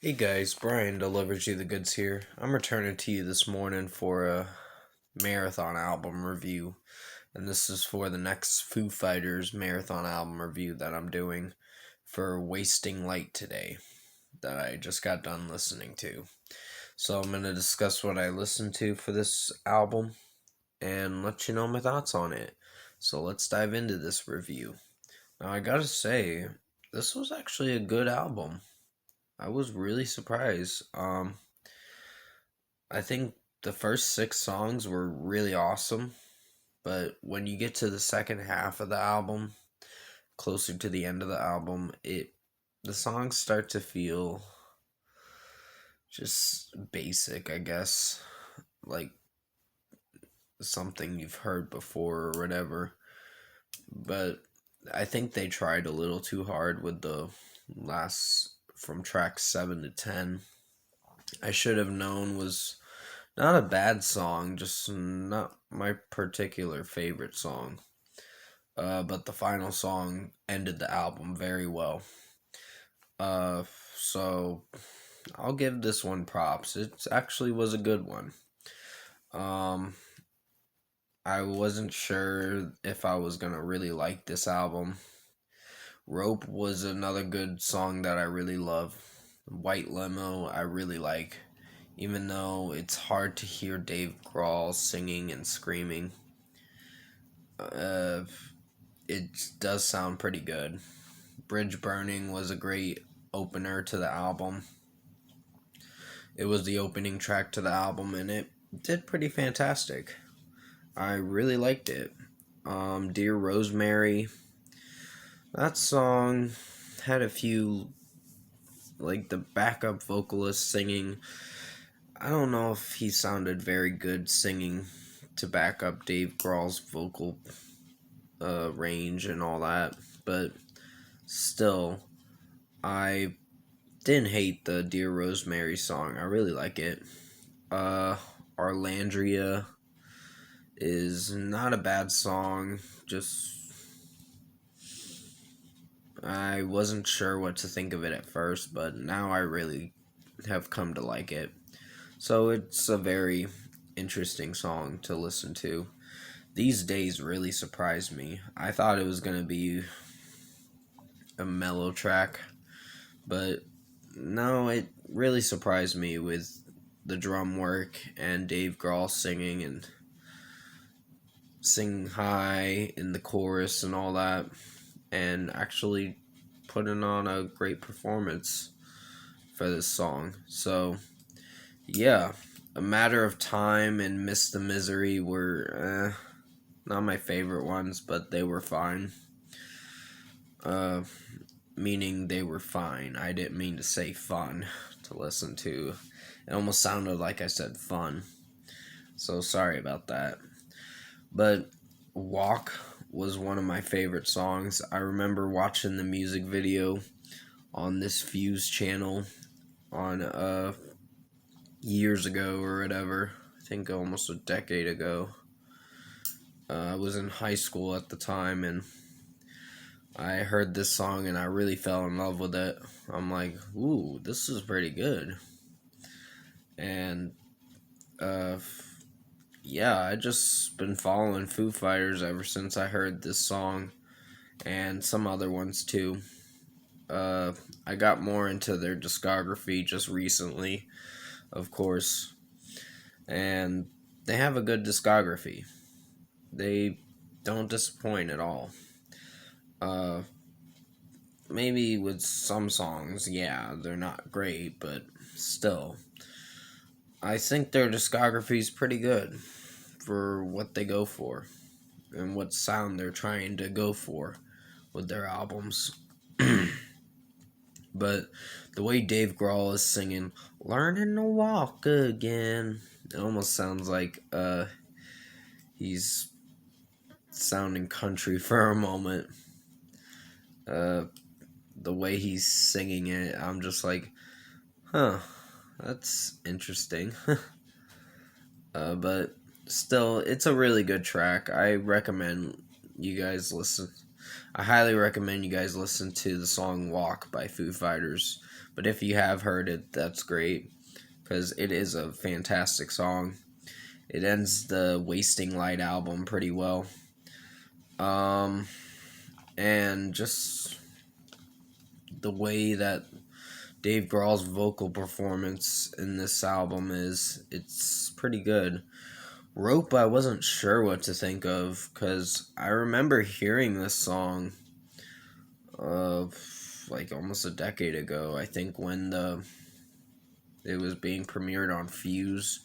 Hey guys, Brian delivers you the goods here. I'm returning to you this morning for a marathon album review, and this is for the next Foo Fighters marathon album review that I'm doing for Wasting Light today, that I just got done listening to. So I'm going to discuss what I listened to for this album and let you know my thoughts on it. So let's dive into this review. Now I gotta say, this was actually a good album. I was really surprised. I think the first six songs were really awesome, but when you get to the second half of the album, closer to the end of the album, the songs start to feel just basic, I guess, like something you've heard before or whatever. But I think they tried a little too hard with the last from track 7 to 10. I Should Have Known was not a bad song, just not my particular favorite song. But the final song ended the album very well. Uh, so I'll give this one props. It actually was a good one. Um, I wasn't sure if I was gonna really like this album. Rope was another good song that I really love. White Limo, I really like, even though it's hard to hear Dave Grohl singing and screaming. Uh, it does sound pretty good. Bridge Burning was a great opener to the album. It was the opening track to the album, and it did pretty fantastic. I really liked it. Dear Rosemary, that song had a few, like the backup vocalist singing. I don't know if he sounded very good singing to back up Dave Grohl's vocal range and all that, but still, I didn't hate the Dear Rosemary song. I really like it. Uh, Arlandria is not a bad song. Just I wasn't sure what to think of it at first, but now I really have come to like it. So it's a very interesting song to listen to. These Days really surprised me. I thought it was going to be a mellow track, but no, it really surprised me with the drum work and Dave Grohl singing and singing high in the chorus and all that, and actually putting on a great performance for this song. So, yeah, A Matter of Time and Miss the Misery were not my favorite ones, but they were fine. Uh, Meaning they were fine. I didn't mean to say fun to listen to. It almost sounded like I said fun. So sorry about that. But Walk was one of my favorite songs. I remember watching the music video on this Fuse channel on years ago or whatever. I think almost a decade ago. I was in high school at the time, and I heard this song and I really fell in love with it. I'm like, ooh, this is pretty good. And uh, yeah, I just been following Foo Fighters ever since I heard this song and some other ones too. Uh, I got more into their discography just recently, of course, and they have a good discography. They don't disappoint at all. Uh, Maybe with some songs, yeah, they're not great, but still, I think their discography is pretty good for what they go for and what sound they're trying to go for with their albums. But the way Dave Grohl is singing "Learning to Walk Again," it almost sounds like he's sounding country for a moment. Uh, the way he's singing it, I'm just like, huh, that's interesting. But still, it's a really good track. I recommend you guys listen. I highly recommend you guys listen to the song "Walk" by Foo Fighters. But if you have heard it, that's great, because it is a fantastic song. It ends the Wasting Light album pretty well. And just the way that Dave Grohl's vocal performance in this album it's pretty good. Rope, I wasn't sure what to think of, because I remember hearing this song like almost a decade ago, I think, when it was being premiered on Fuse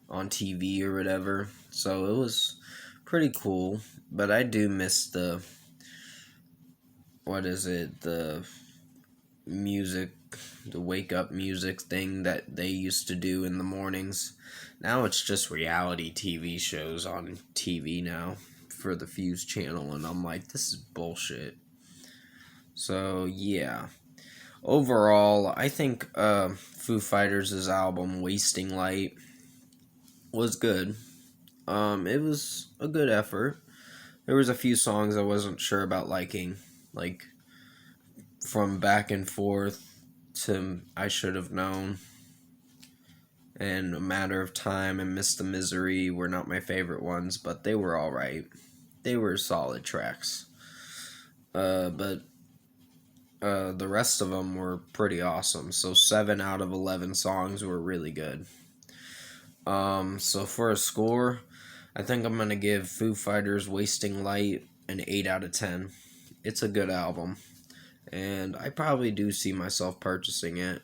on TV or whatever. So it was pretty cool, but I do miss the music, the wake up music thing that they used to do in the mornings. Now it's just reality TV shows on TV now for the Fuse channel, and I'm like, this is bullshit. So yeah, overall, I think Foo Fighters' album Wasting Light was good. It was a good effort. There was a few songs I wasn't sure about liking, like From Back and Forth to I Should Have Known, and A Matter of Time and Miss the Misery were not my favorite ones, but they were alright. They were solid tracks. But the rest of them were pretty awesome. So 7 out of 11 songs were really good. So for a score, I think I'm going to give Foo Fighters Wasting Light an 8 out of 10. It's a good album, and I probably do see myself purchasing it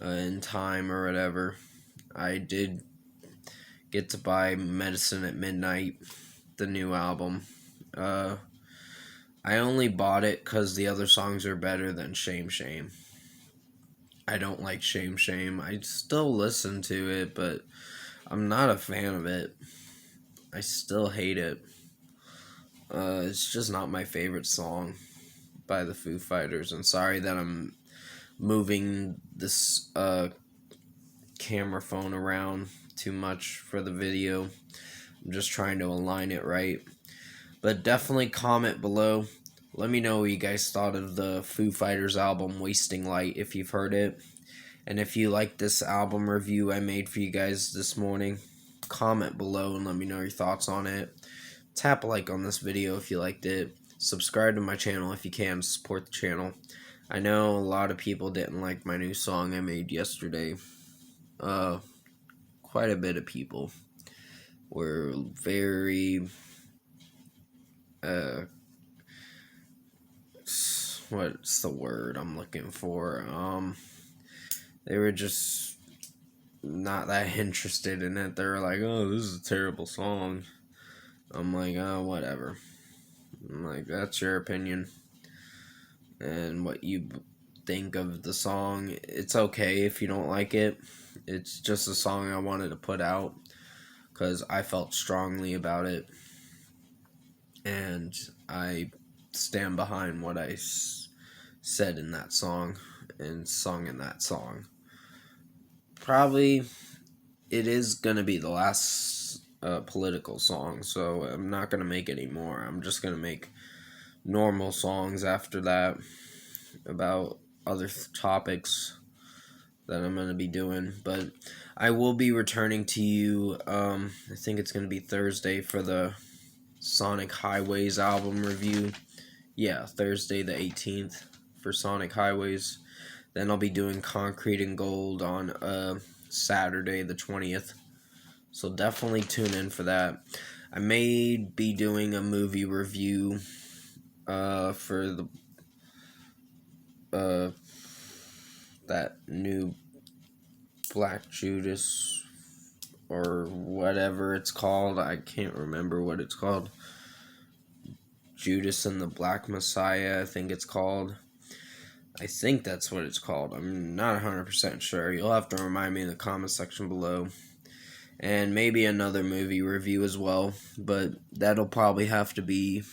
in time or whatever. I did get to buy Medicine at Midnight, the new album. I only bought it because the other songs are better than Shame Shame. I don't like Shame Shame. I still listen to it, but I'm not a fan of it. I still hate it. It's just not my favorite song by the Foo Fighters. And sorry that I'm moving this camera phone around too much for the video. I'm just trying to align it right. But definitely comment below. Let me know what you guys thought of the Foo Fighters album Wasting Light, if you've heard it. And if you like this album review I made for you guys this morning, comment below and let me know your thoughts on it. Tap a like on this video if you liked it. Subscribe to my channel if you can to support the channel. I know a lot of people didn't like my new song I made yesterday. Quite a bit of people were very what's the word I'm looking for? They were just not that interested in it. They were like, oh, this is a terrible song. I'm like, oh, whatever. I'm like, that's your opinion. And what you think of the song, it's okay if you don't like it. It's just a song I wanted to put out because I felt strongly about it. And I stand behind what I said in that song and sung in that song. Probably it is going to be the last political song, so I'm not going to make any more. I'm just going to make normal songs after that about other topics that I'm going to be doing. But I will be returning to you, I think it's going to be Thursday for the Sonic Highways album review. Yeah, Thursday the 18th for Sonic Highways. Then I'll be doing Concrete and Gold on Saturday the 20th. So definitely tune in for that. I may be doing a movie review for the that new Black Judas or whatever it's called. I can't remember what it's called. Judas and the Black Messiah, I think it's called. I think that's what it's called. I'm not 100% sure. You'll have to remind me in the comment section below. And maybe another movie review as well. But that'll probably have to be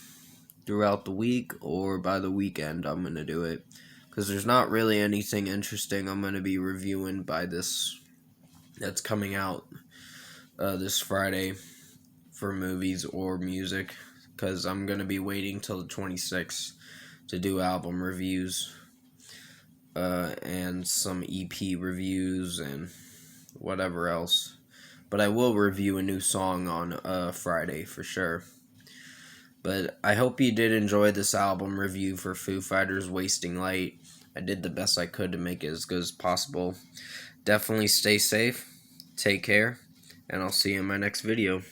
throughout the week or by the weekend I'm going to do it. Because there's not really anything interesting I'm going to be reviewing by this that's coming out this Friday for movies or music. Because I'm going to be waiting till the 26th to do album reviews. and some EP reviews and whatever else. But I will review a new song on Friday for sure. But I hope you did enjoy this album review for Foo Fighters' Wasting Light. I did the best I could to make it as good as possible. Definitely stay safe, take care, and I'll see you in my next video.